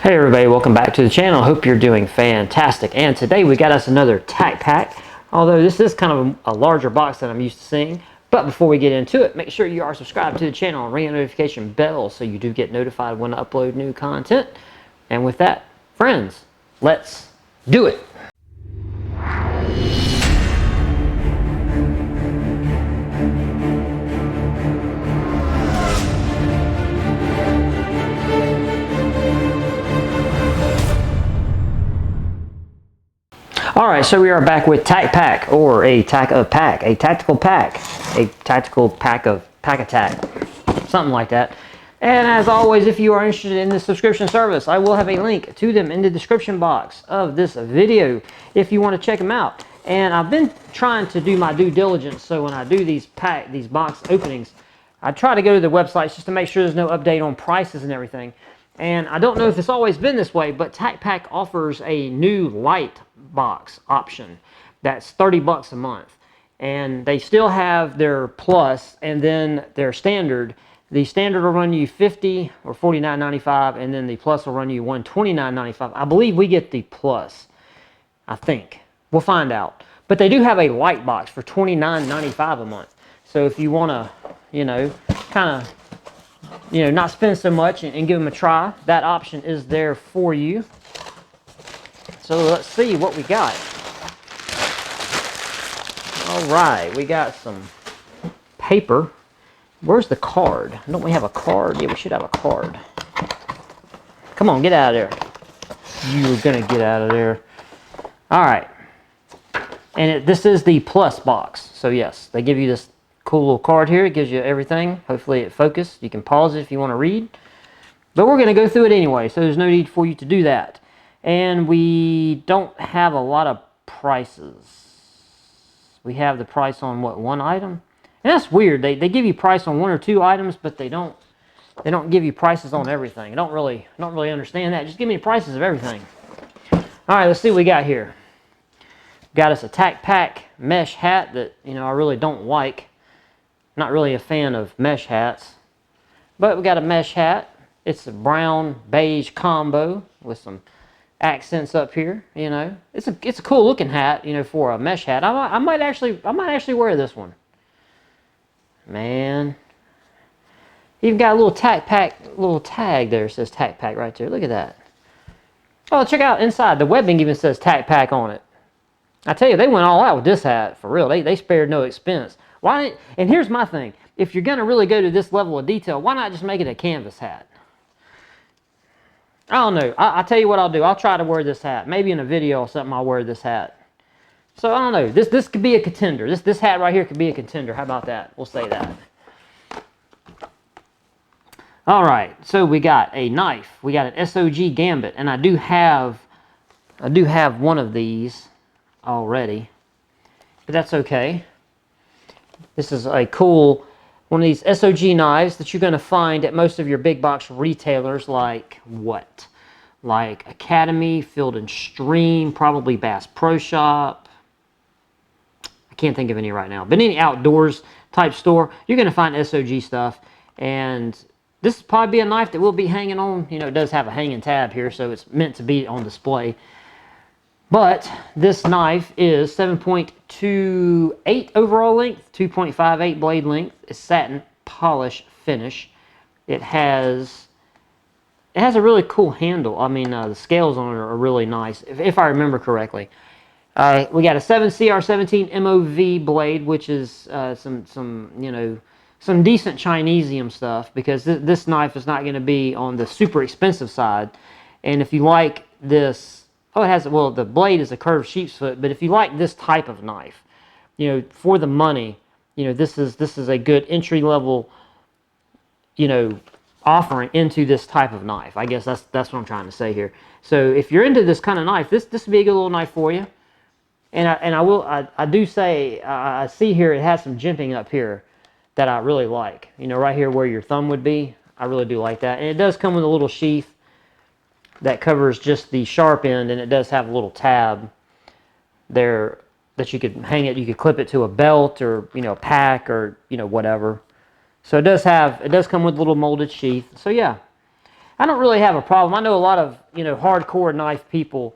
Hey everybody, welcome back to the channel. Hope you're doing fantastic. And today we got us another TacPack, although this is kind of a larger box than I'm used to seeing. But before we get into it, make sure you are subscribed to the channel and ring the notification bell so you do get notified when I upload new content. And with that, friends, let's do it. Alright, so we are back with TacPack, or a tactical pack of pack attack, something like that. And as always, if you are interested in this subscription service, I will have a link to them in the description box of this video if you want to check them out. And I've been trying to do my due diligence, so when I do these box openings, I try to go to the websites just to make sure there's no update on prices and everything. And I don't know if it's always been this way, but TacPack offers a new light box option that's 30 bucks a month. And they still have their plus and then their standard. The standard will run you $50 or $49.95, and then the plus will run you $129.95. I believe we get the plus, I think. We'll find out. But they do have a light box for $29.95 a month. So if you want to, kind of, not spend so much and give them a try, that option is there for you. So let's see what we got. All right, we got some paper. Where's the card? Don't we have a card? Yeah, we should have a card. Come on, get out of there. You're gonna get out of there. All right. And this is the plus box. So yes, they give you this cool little card here. It gives you everything. Hopefully it focused. You can pause it if you want to read. But we're going to go through it anyway, so there's no need for you to do that. And we don't have a lot of prices. We have the price on what, one item? And that's weird. They give you price on one or two items, but they don't give you prices on everything. I don't really understand that. Just give me the prices of everything. All right, let's see what we got here. Got us a TacPack mesh hat that, I really don't like. Not really a fan of mesh hats, but we got a mesh hat. It's a brown beige combo with some accents up here. It's a cool looking hat. For a mesh hat. I might actually wear this one. Man, even got a little TacPack little tag there. It says TacPack right there. Look at that. Oh, check out inside. The webbing even says TacPack on it. I tell you, they went all out with this hat for real. They spared no expense. And here's my thing. If you're going to really go to this level of detail, why not just make it a canvas hat? I don't know. I'll tell you what I'll do. I'll try to wear this hat. Maybe in a video or something I'll wear this hat. So I don't know. This could be a contender. This hat right here could be a contender. How about that? We'll say that. All right. So we got a knife. We got an SOG Gambit. And I do have one of these already. But that's okay. This is a cool one of these SOG knives that you're going to find at most of your big box retailers, like what? Like Academy, Field and Stream, probably Bass Pro Shop. I can't think of any right now. But any outdoors type store, you're going to find SOG stuff. And this will probably be a knife that will be hanging on. It does have a hanging tab here, so it's meant to be on display. But this knife is 7.28 overall length, 2.58 blade length. It's satin polish finish. It has a really cool handle. I mean, the scales on it are really nice, if I remember correctly. We got a 7CR17 MOV blade, which is some decent Chinesium stuff, because this knife is not going to be on the super expensive side. And if you like this. Oh, the blade is a curved sheep's foot, but if you like this type of knife, for the money, this is a good entry level, offering into this type of knife. I guess that's what I'm trying to say here. So if you're into this kind of knife, this would be a good little knife for you. And I do say, I see here it has some jimping up here that I really like. Right here where your thumb would be, I really do like that. And it does come with a little sheath that covers just the sharp end, and it does have a little tab there that you could hang it. You could clip it to a belt or a pack or whatever. So it does come with a little molded sheath. So yeah, I don't really have a problem. I know a lot of, hardcore knife people,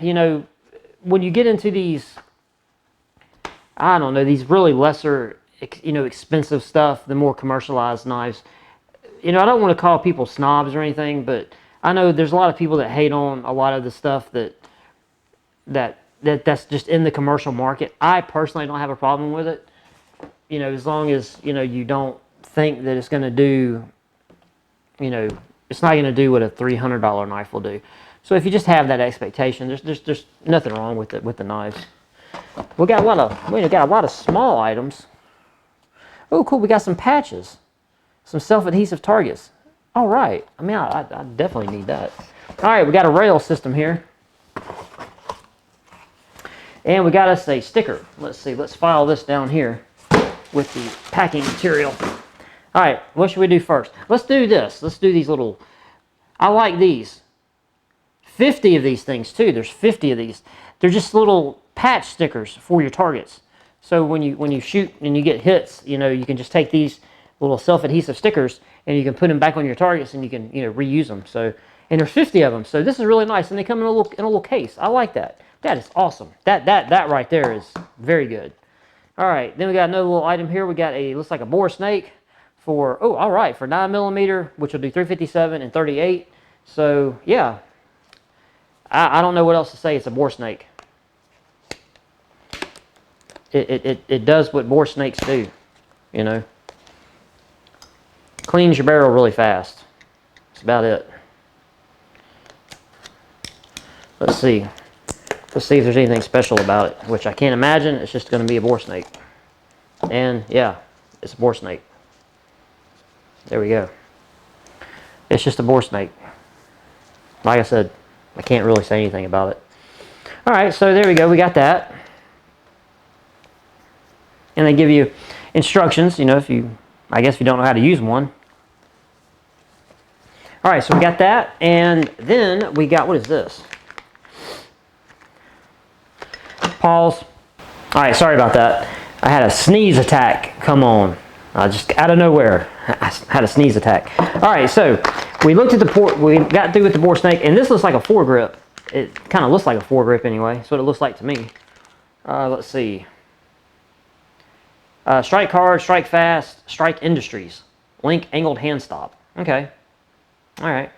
when you get into these, I don't know, these really lesser, expensive stuff, the more commercialized knives, I don't want to call people snobs or anything, but I know there's a lot of people that hate on a lot of the stuff that's just in the commercial market. I personally don't have a problem with it, as long as, you don't think that it's going to do, it's not going to do what a $300 knife will do. So if you just have that expectation, there's nothing wrong with it, with the knives. We got a lot of small items. Oh, cool! We got some patches, some self-adhesive targets. All right. I mean, I definitely need that. All right, we got a rail system here, and we got us a sticker. Let's see. Let's file this down here with the packing material. All right. What should we do first? Let's do this. Let's do these little. I like these. 50 of these things too. There's 50 of these. They're just little patch stickers for your targets. So when you shoot and you get hits, you can just take these little self-adhesive stickers and you can put them back on your targets and you can reuse them. So, and there's 50 of them. So this is really nice, and they come in a little case. I like that. That is awesome. That right there is very good. All right, then we got another little item here. We got looks like a bore snake for all right, for 9mm, which will do 357 and 38. So yeah. I don't know what else to say. It's a bore snake. It does what bore snakes do, Cleans your barrel really fast. That's about it. Let's see. Let's see if there's anything special about it, which I can't imagine. It's just going to be a bore snake. And yeah, it's a bore snake. There we go. It's just a bore snake. Like I said, I can't really say anything about it. All right, so there we go. We got that. And they give you instructions, I guess if you don't know how to use one. All right, so we got that. And then we got, what is this? Pause. All right, sorry about that. I had a sneeze attack come on. Just out of nowhere, I had a sneeze attack. All right, so we looked at we got through with the bore snake, and this looks like a foregrip. It kind of looks like a foregrip anyway. That's what it looks like to me. Let's see. Strike hard, strike fast, strike industries. Link angled hand stop. Okay. All right.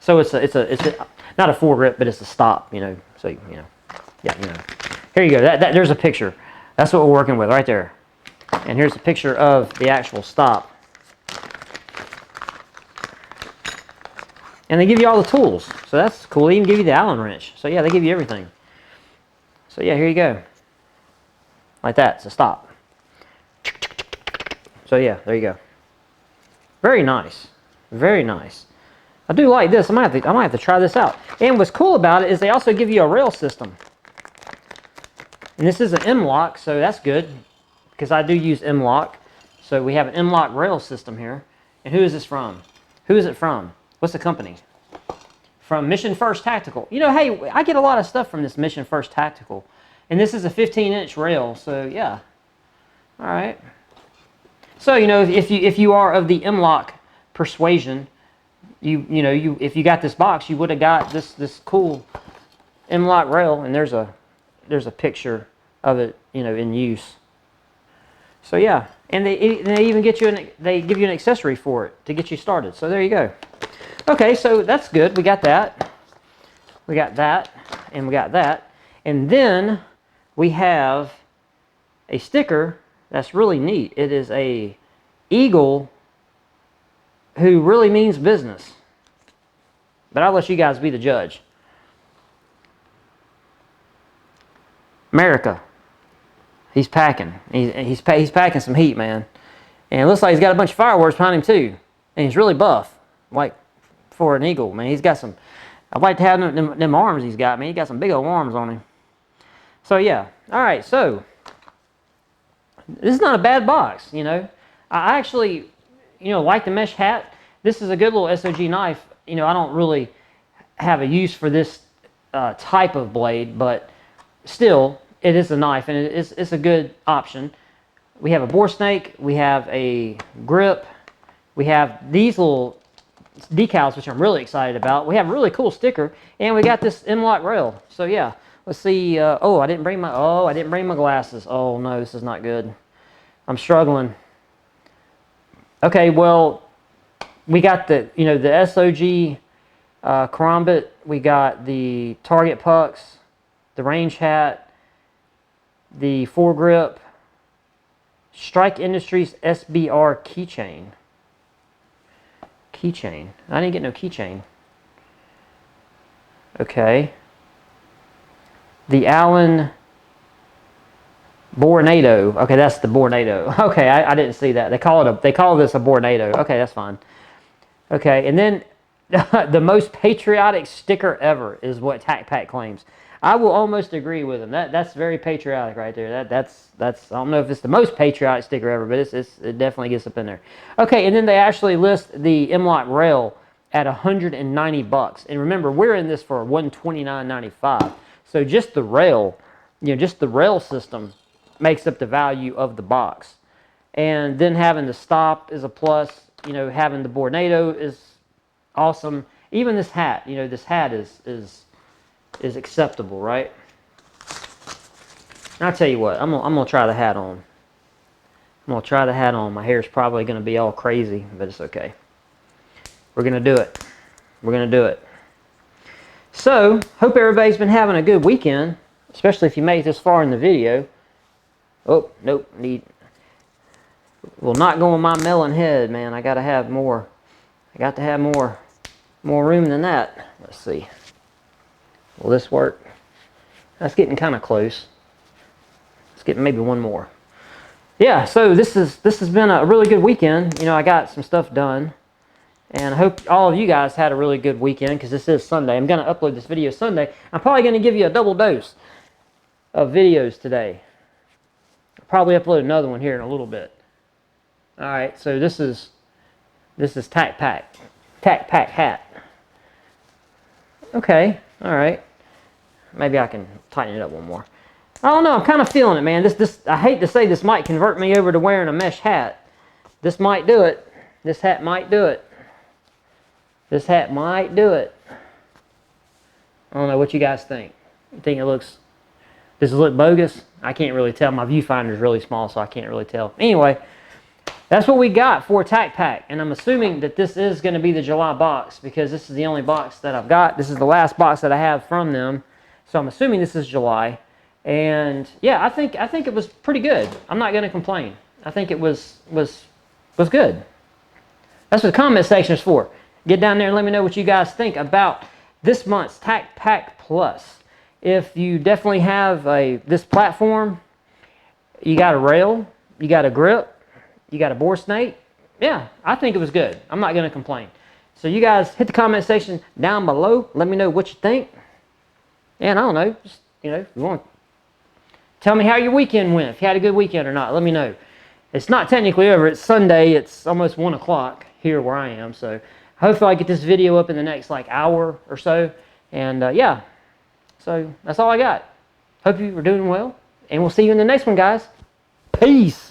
So it's not a foregrip, but it's a stop. So yeah. Here you go. There's a picture. That's what we're working with right there. And here's a picture of the actual stop. And they give you all the tools. So that's cool. They even give you the Allen wrench. So yeah, they give you everything. So yeah, here you go. Like that. It's a stop. So yeah, there you go. Very nice. Very nice. I do like this. I might have to try this out. And what's cool about it is they also give you a rail system. And this is an M-lock, so that's good, because I do use M-lock. So we have an M-lock rail system here. And who is this from? Who is it from? What's the company? From Mission First Tactical. Hey, I get a lot of stuff from this Mission First Tactical. And this is a 15-inch rail, so yeah. All right. So, if you are of the M-lock persuasion, if you got this box, you would have got this cool M-lock rail, and there's a picture of it, in use. So yeah, and they even give you an accessory for it to get you started. So there you go. Okay, so that's good. We got that. We got that, and we got that, and then we have a sticker that's really neat. It is a eagle who really means business. But I'll let you guys be the judge. America. He's packing. He's packing some heat, man. And it looks like he's got a bunch of fireworks behind him too. And he's really buff, like for an eagle, man. He's got some. I'd like to have them arms he's got, man. He got some big old arms on him. So yeah. All right. So this is not a bad box. I actually, like the mesh hat. This is a good little SOG knife. I don't really have a use for this type of blade, but still, it is a knife, and it's a good option. We have a bore snake. We have a grip. We have these little decals, which I'm really excited about. We have a really cool sticker, and we got this M-LOK rail. So yeah, let's see. Oh, I didn't bring my glasses. Oh no, this is not good. I'm struggling. Okay, well, we got the the SOG Karambit. We got the Target pucks, the range hat, the foregrip, Strike Industries SBR keychain. I didn't get no keychain. Okay. The Allen Bornado. Okay, that's the Bornado. Okay, I didn't see that. They call this a Bornado. Okay, that's fine. Okay, and then the most patriotic sticker ever is what TacPack claims. I will almost agree with them. That's very patriotic right there. That's I don't know if it's the most patriotic sticker ever, but it definitely gets up in there. Okay, and then they actually list the M-LOK rail at $190. And remember, we're in this for $129.95. So just the rail, just the rail system makes up the value of the box. And then having the stop is a plus. Having the Bornado is awesome. Even this hat, this hat is acceptable, right? And I'll tell you what, I'm gonna try the hat on. I'm gonna try the hat on. My hair's probably gonna be all crazy, but it's okay. We're gonna do it. We're gonna do it. So, hope everybody's been having a good weekend, especially if you made it this far in the video. Oh, nope, will not go on my melon head, man. I gotta have more. I got to have more room than that. Let's see. Will this work? That's getting kind of close. Let's get maybe one more. Yeah, so this has been a really good weekend. I got some stuff done. And I hope all of you guys had a really good weekend, because this is Sunday. I'm going to upload this video Sunday. I'm probably going to give you a double dose of videos today. I'll probably upload another one here in a little bit. Alright, so this is TacPack hat. Okay, alright. Maybe I can tighten it up one more. I don't know, I'm kind of feeling it, man. I hate to say this might convert me over to wearing a mesh hat. This might do it. This hat might do it. This hat might do it. I don't know what you guys think. You think does it look bogus? I can't really tell. My viewfinder is really small, so I can't really tell. Anyway, that's what we got for TacPack. And I'm assuming that this is going to be the July box, because this is the only box that I've got. This is the last box that I have from them. So I'm assuming this is July. And yeah, I think it was pretty good. I'm not going to complain. I think it was good. That's what the comment section is for. Get down there and let me know what you guys think about this month's TacPack Plus. If you definitely have this platform, you got a rail, you got a grip, you got a bore snake, yeah, I think it was good. I'm not going to complain. So you guys hit the comment section down below. Let me know what you think. And I don't know, just, if you want, tell me how your weekend went. If you had a good weekend or not, let me know. It's not technically over. It's Sunday. It's almost 1 o'clock here where I am. So hopefully I get this video up in the next hour or so. And yeah, so that's all I got. Hope you were doing well. And we'll see you in the next one, guys. Peace.